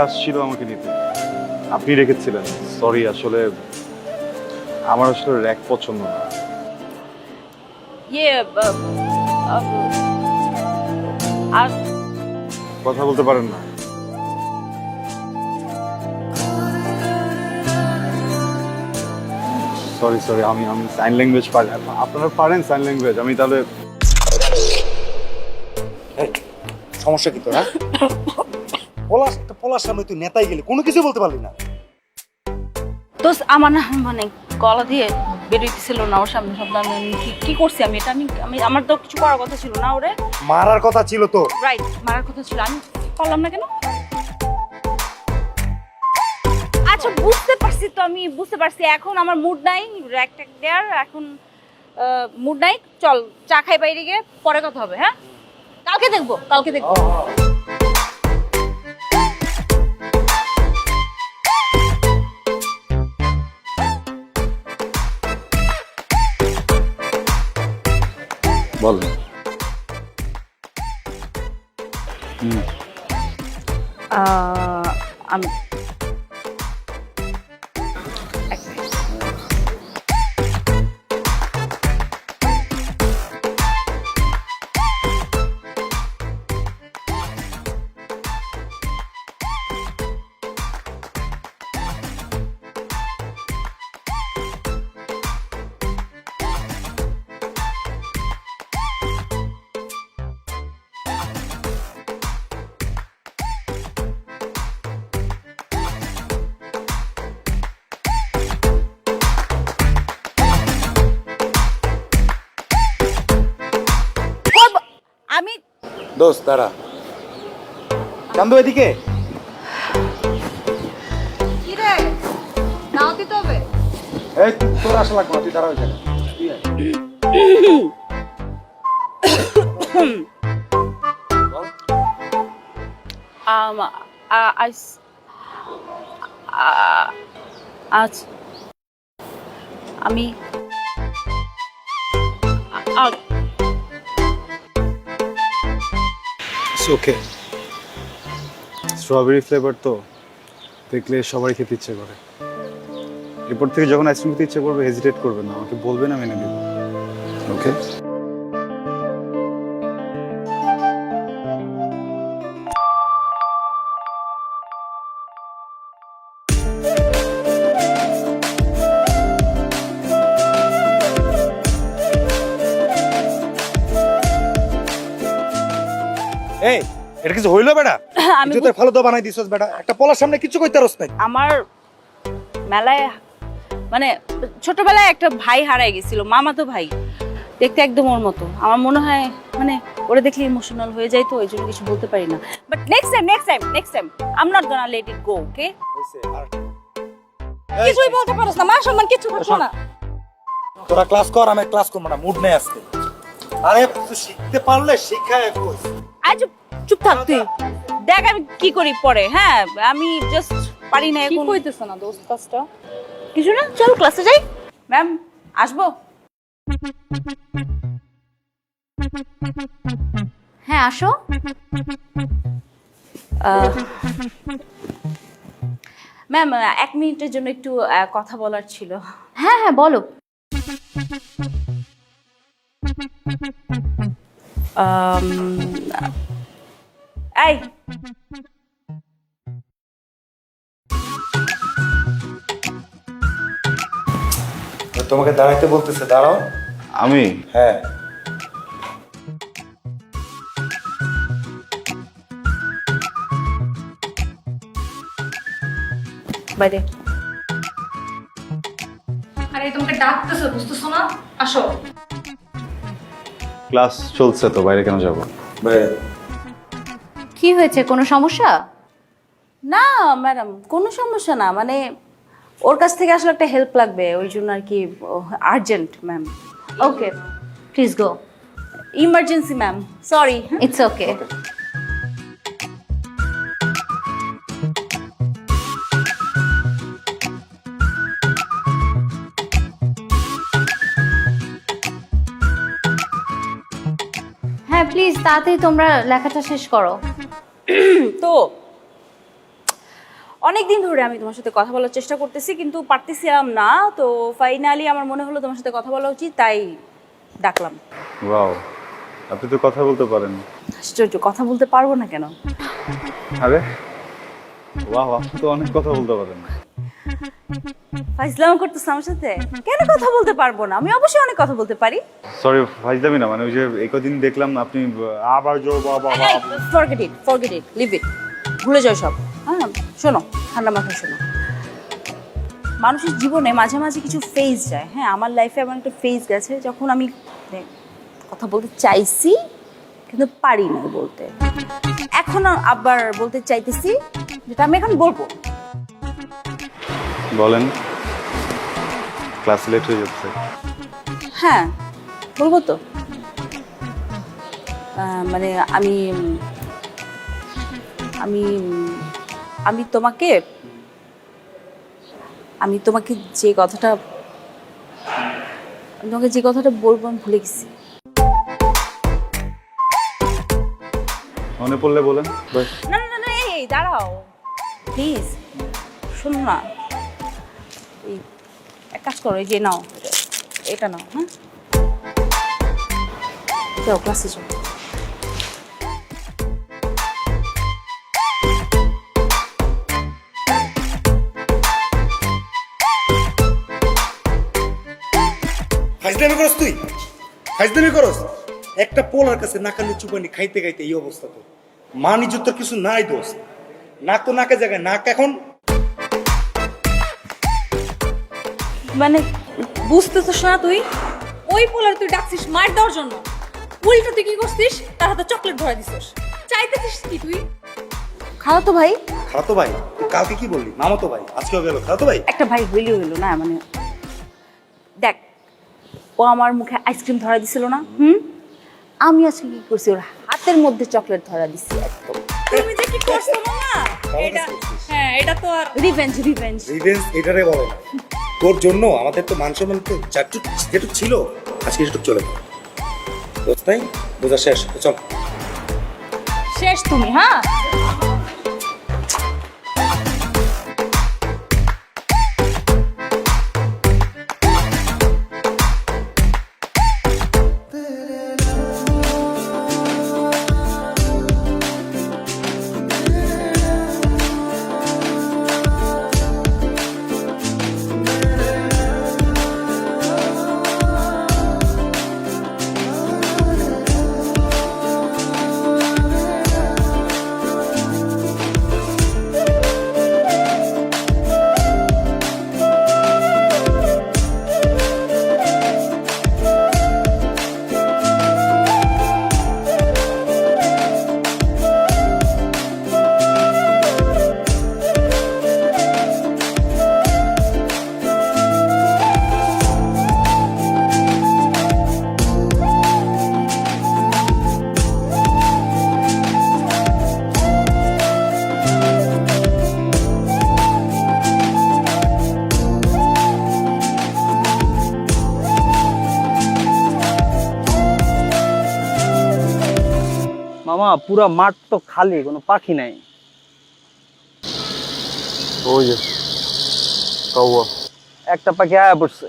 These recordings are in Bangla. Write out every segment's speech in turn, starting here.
আসছিল আমাকে নিতে, আপনি রেখেছিলেন। সরি, আসলে আমার আসলে র্যাক পছন্দ না। ইয়ে আর কথা বলতে পারেন না? সরি সরি, আমি সাইন ল্যাঙ্গুয়েজ পারি। আপনারা পারেন সাইন ল্যাঙ্গুয়েজ? আমি তাহলে সমস্যা কি তোরা? পলাশ সামনে তুই নেতাই গেলি, কোনো কিছু বলতে পারলি না। দোস্ত আমার না মানে গলা দিয়ে বেরোইতেছিল না ওর সামনে শব্দ। আমি কি করছি আমি? এটা আমি আমার তো কিছু করার কথা ছিল না ওরে। মারার কথা ছিল তো। রাইট, মারার কথা ছিল, আমি পারলাম না কেন? আচ্ছা বুঝতে পারছি তো, আমি বুঝতে পারছি। এখন আমার মুড নাই র্যাক ট্যাক দেয়ার, এখন মুড নাই। চল চা খাই বাইরে গিয়ে, পরে কথা হবে। হ্যাঁ, কালকে দেখবো, কালকে দেখবো। বলেন। আমি এক মিনিট। আমি দোস্ত দাঁড়া, চান্দু এদিকে। কি রে, নাও দিতে হবে? এই তোর আসা লাগবে না, তুই দাঁড়া ওইখানে। আজ আমি ওকে, স্ট্রবেরি ফ্লেভার তো দেখলে সবাই খেতে ইচ্ছে করে। এরপর থেকে যখন আইসক্রিম খেতে ইচ্ছে করবে হেজিটেট করবেন না, আমাকে বলবেন, আমি এনে দেবো। ওকে? এই এটা কিছু হইলো বেটা? আমি তুই তো ভালো তো বানাই দিছস বেটা, একটা পলার সামনে কিছু কইতে পারছ না। আমার মেলায় মানে ছোটবেলায় একটা ভাই হারাই গেছিল, মামাতো ভাই, দেখতে একদম ওর মতো। আমার মনে হয় মানে ওরে দেখলে ইমোশনাল হয়ে যায়, তো ওই জন্য কিছু বলতে পারি না। But next time I am not gonna let it go. Okay? হইছে আর কিছুই বলতে পারছ না, মা সম্মান কিছু করছো না। তোরা ক্লাস কর, আমি ক্লাস করব না, মুড নেই আজকে। আরে তুই শিখতে পারলে শিখায় কই। আজ চুপ থাক তুই, দেখ আমি কি করি পরে। হ্যাঁ, আমি জাস্ট পারি না কি এখন। কইতেছ না দোস্ত কাজটা? কিছু না, চল ক্লাসে যাই। ম্যাম আসবো? হ্যাঁ আসো। ম্যাম 1 মিনিটের জন্য একটু কথা বলার ছিল। হ্যাঁ হ্যাঁ বলো। আম, এই তোমাকে দাঁড়াইতে বলতেছে, দাঁড়াও। আমি হ্যাঁ বাইরে। আরে তোমাকে ডাকতেছে, বুঝতেছো না? আসো। ক্লাস চলছে তো, বাইরে কেন যাব? ভাই কি হয়েছে, কোনো সমস্যা? না ম্যাডাম, কোনো সমস্যা না, মানে ওর কাছ থেকে আসলে একটা হেল্প লাগবে, ওই জন্য আর কি। Urgent ma'am. Okay please go. Emergency ma'am, sorry. It's okay. হ্যাঁ প্লিজ তাড়াতাড়ি তোমরা লেখাটা শেষ করো। তো অনেক দিন ধরে আমি তোমার সাথে কথা বলার চেষ্টা করতেছি কিন্তু পারতেছিলাম না, তো ফাইনালি আমার মনে হলো তোমার সাথে কথা বলা উচিত, তাই ডাকলাম। ওয়াও, আপনি তো কথা বলতে পারেন। আশ্চর্য, কথা বলতে পারবো না কেন? আরে বাহ, আপনি তো অনেক কথা বলতে পারেন। ফাইজলাম করতেছ আমার সাথে? কেন কথা বলতে পারবো না? আমি অবশ্যই অনেক কথা বলতে পারি। সরি, ফাইজলামি না, মানে ওই যে এই কদিন দেখলাম আপনি আবার জোর বাবা ফরগেট ইট, লিভ ইট, ভুলে যাও সব। হ্যাঁ শোনো, ঠান্ডা মাথায় শোনো। মানুষের জীবনে মাঝে মাঝে কিছু ফেজ যায়। হ্যাঁ, আমার লাইফে এমন একটা ফেজ গেছে যখন আমি কথা বলতে চাইছি কিন্তু পারি না বলতে। এখন আবার বলতে চাইতেছি, যেটা আমি এখন বলবো। বলেন, ক্লাস লেট হয়ে যাচ্ছে। হ্যাঁ বলবো তো। মানে আমি আমি আমি তোমাকে আমি তোমাকে যে কথাটা বলবো আমি ভুলে গেছি। মনে পড়লে বলেন। বাস। না না না না, এই দাঁড়াও প্লিজ, শোনো না। এই এক কাজ করো, এই যে নাও, এটা নাও। হ্যাঁ যাও, ক্লাসে যাও। ফাইজদামি করস তুই? ফাইজদামি করস? একটা পোলার কাছে নাকানি চুপানি খাইতে খাইতে এই অবস্থা তো। মান ইজ্জত তোর কিছু নাই দোস্ত। নাক তো নাকের জায়গায়, নাক এখন মানে বুঝতেছিস না তুই? ওই পোলার তুই ডাকছিস মার দেওয়ার জন্য, উল্টো তুই কি করছিস? তার হাতে চকলেট ধরে দিছিস। চাইতেছিস কি তুই? খালাতো ভাই, খালাতো ভাই? তুই কালকে কি বললি? মামাতো ভাই, আজকেও গেল খালাতো ভাই। একটা ভাই হইলো না, মানে দেখ, ও আমার মুখে আইসক্রিম ধরা দিছিল না, আমি আজকে কি করছি, ওর হাতের মধ্যে চকলেট ধরা দিছি একদম। তুমি যে কি করছো না, এটা হ্যাঁ এটা তো আর রিভেঞ্জ। রিভেঞ্জ এটারে বলে না। তোর জন্য আমাদের তো মান সম্মান তো যেটুক ছিল আজকে সেটুক চলে গেল দোস্ত। তাই বোঝা শেষ, চল। শেষ তুমি। হ্যাঁ মামা, পুরা মাঠ তো খালি, কোনো পাখি নাই। ওই যে কাউয়া। একটা পাখি আয়া পড়ছে।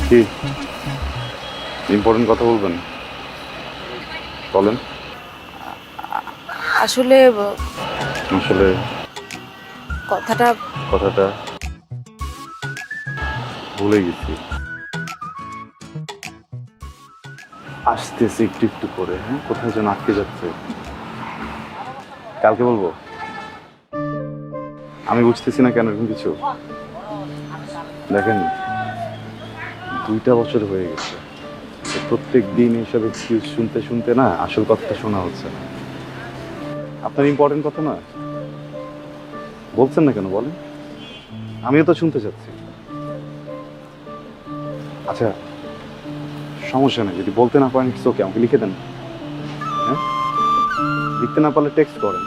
কি ইম্পর্টেন্ট কথা বলবেন? বলেন। আসলে আসলে কথাটা ভুলে গেছি। আসতেছি একটু একটু করে। হ্যাঁ, কোথায় যেন আটকে যাচ্ছে। কালকে বলবো। আমি বুঝতেছি না কেন এরকম কিছু। দেখেন, 2টা বছর হয়ে গেছে, প্রত্যেক দিন এইসব এক্সকিউজ শুনতে শুনতে না আসল কথাটা শোনা হচ্ছে না। আপনার ইম্পর্টেন্ট কথা না, বলছেন না কেন বলেন? আমিও তো শুনতে চাচ্ছি। আচ্ছা সমস্যা নেই, যদি বলতে না পারেন ইটস ওকে, আমাকে লিখে দেন। হ্যাঁ, লিখতে না পারলে টেক্সট করেন।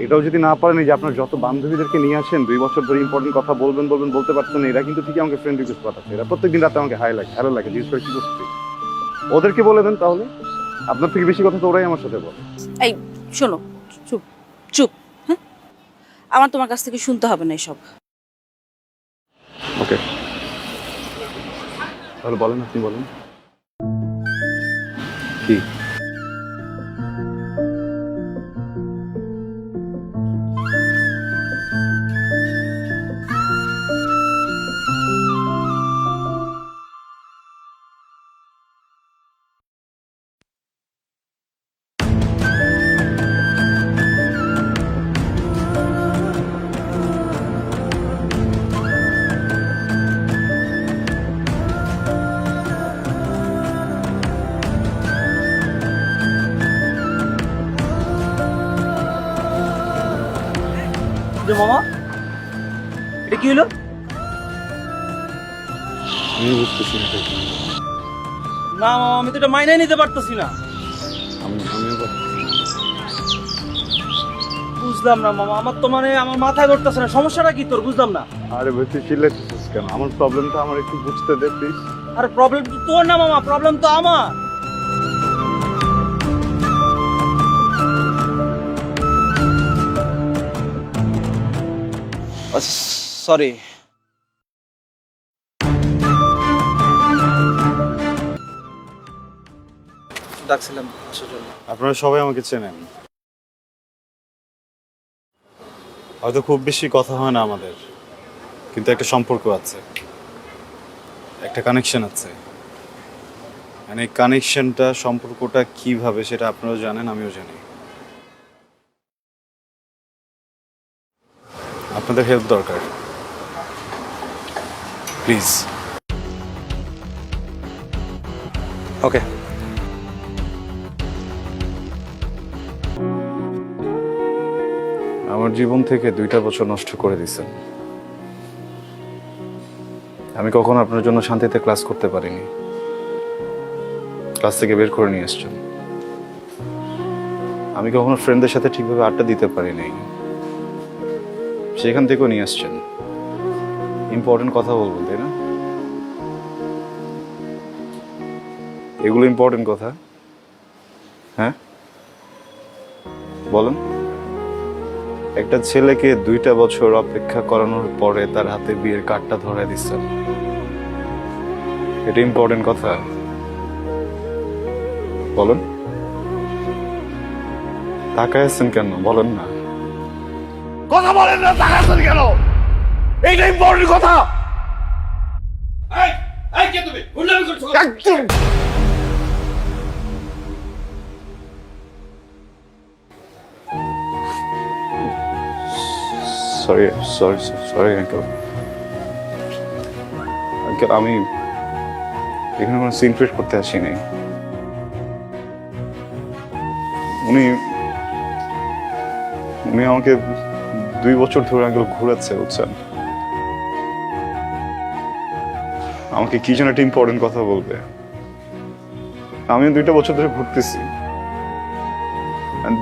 এটাও যদি না পারেন, এই যে আপনার যত বান্ধবীদেরকে নিয়ে আসেন 2 বছর ধরে ইম্পর্টেন্ট কথা বলবেন বলতে পারছেন না, এরা কিন্তু ঠিকই আমাকে ফ্রেন্ড রিকোয়েস্ট পাঠাচ্ছে। এরা প্রত্যেকদিন রাতে আমাকে হ্যালো লাগে, জিজ্ঞেস করে কি করছি। ওদেরকে বলে দেন তাহলে, আপনার থেকে বেশি কথা তো ওরাই আমার সাথে বলে। এই শোনো, চুপ চুপ, হ্যাঁ, আমার তোমার কাছ থেকে শুনতে হবে না এসব। ওকে, তাহলে বলেন, আপনি বলেন কি। যে মামা, এটা কি হলো? আমি বুঝতেছি না এটা কি। না মামা, আমি তো এটা মাইনে নিতে পারতেছি না। আমিও বুঝলাম না মামা, আমার তো মানে আমার মাথায় ধরতেছে না। সমস্যাটা কি তোর? বুঝলাম না। আরে ভাই তুই চিল্লাইতেছিস কেন? আমার প্রবলেমটা আমার একটু বুঝতে দে প্লিজ। আরে প্রবলেম তো তোর না মামা, প্রবলেম তো আমার। সরি। ডাকছিলাম আসার জন্য। আপনারা সবাই আমাকে চেনেন, হয়তো খুব বেশি কথা হয় না আমাদের, কিন্তু একটা সম্পর্ক আছে, একটা কানেকশন আছে। মানে কানেকশনটা, সম্পর্কটা কিভাবে সেটা আপনারাও জানেন, আমিও জানি। আপনাদের হেল্প দরকার, প্লিজ। ওকে। আমার জীবন থেকে 2টা বছর নষ্ট করে দিয়েছেন। আমি কখনো আপনার জন্য শান্তিতে ক্লাস করতে পারিনি, ক্লাস থেকে বের করে নিয়ে এসছেন। আমি কখনো ফ্রেন্ডদের সাথে ঠিকভাবে আড্ডা দিতে পারিনি, সেখান থেকেও নিয়ে আসছেন। ইম্পর্টেন্ট কথা বলবেন, তাই না? এগুলো ইম্পর্টেন্ট কথা, হ্যাঁ বলেন। একটা ছেলেকে 2টা বছর অপেক্ষা করানোর পরে তার হাতে বিয়ের কার্ডটা ধরে দিচ্ছেন, এটা ইম্পর্টেন্ট কথা? বলেন। তাকায় আছেন কেন? বলেন না। কথা বলেন না, তাকাচ্ছেন কেন? এইটা ইম্পর্টেন্ট কথা। কে তুমি? গুন্ডামি করছো? একদম। Sorry sorry sorry uncle. Uncle, আমি এখানে কোনো সিন ক্রিয়েট করতে আসিনি। উনি আমাকে 2 বছর ধরে আঙ্কেল ঘুরাচ্ছে, বুঝছেন? আমাকে কি যেন একটা ইম্পর্টেন্ট কথা বলবে। আমি 2টা বছর ধরে ঘুরতেছি,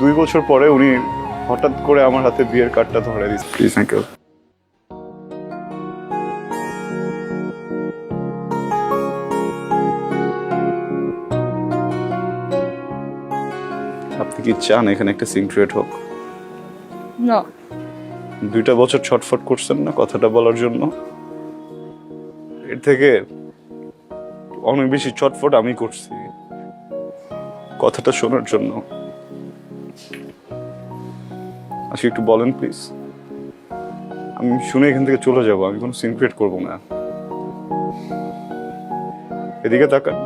2 বছর পরে উনি হঠাৎ করে আমার হাতে বিয়ের কার্ডটা ধরে দিচ্ছে। Please uncle. আপনি কি চান এখানে একটা সিন ক্রিয়েট হোক? না, 2টা বছর ছটফট করছেন না কথাটা বলার জন্য? এর থেকে অনেক বেশি ছটফট আমি করছি কথাটা শোনার জন্য। আজকে একটু বলেন প্লিজ, আমি শুনে এখান থেকে চলে যাব, আমি কোনো সিন ক্রিয়েট করবো না। এদিকে তাকান,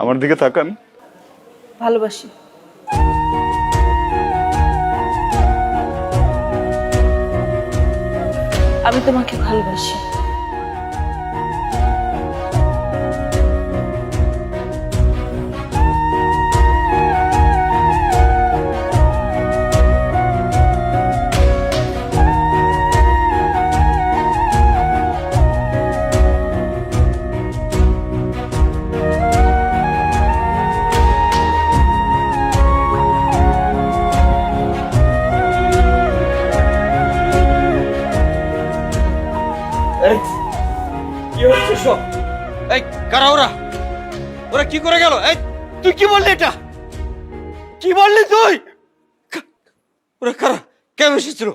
আমার দিকে তাকান। ভালোবাসি। আমি তোমাকে ভালোবাসি। আরে কি হচ্ছে সব? এই কারা ওরা? ওরা কি করে গেল? এই তুই কি বললি এটা? কি বললি তুই? ওরা কারা? কেন এসেছিল?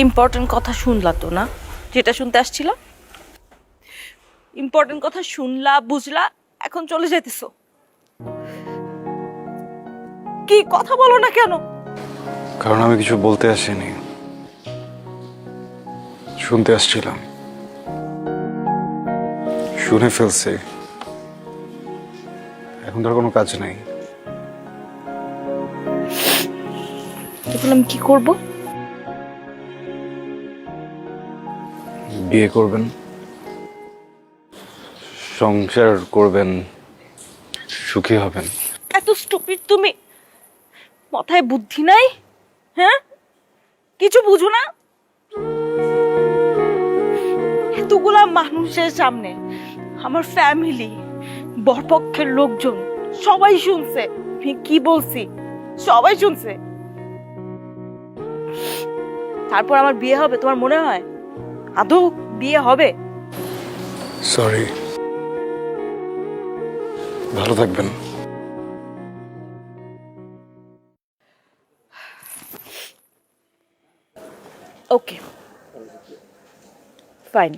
ইম্পর্টেন্ট কথা শুনলা তো না, যেটা শুনতে আসছিল? ইম্পর্টেন্ট কথা শুনলা, বুঝলা, এখন চলে যাইতেছো। কি কথা বলো না কেন? কারণ আমি কিছু বলতে আসিনি, শুনতে আসছিলাম। শুনে ফেলছি, এখন তার কোনো কাজ নেই। এখন আমি কি করব? বিয়ে করবেন, সংসার করবেন, সুখী হবেন। এত স্টুপিড তুমি? মাথায় বুদ্ধি নাই? হ্যাঁ, কিছু বুঝো না? এতগুলা মানুষের সামনে আমার ফ্যামিলি, বরপক্ষের লোকজন সবাই শুনছে আমি কি বলছি, সবাই শুনছে। তারপর আমার বিয়ে হবে তোমার মনে হয়? আদৌ বিয়ে হবে? সরি, ভালো থাকবেন। ওকে, ফাইন।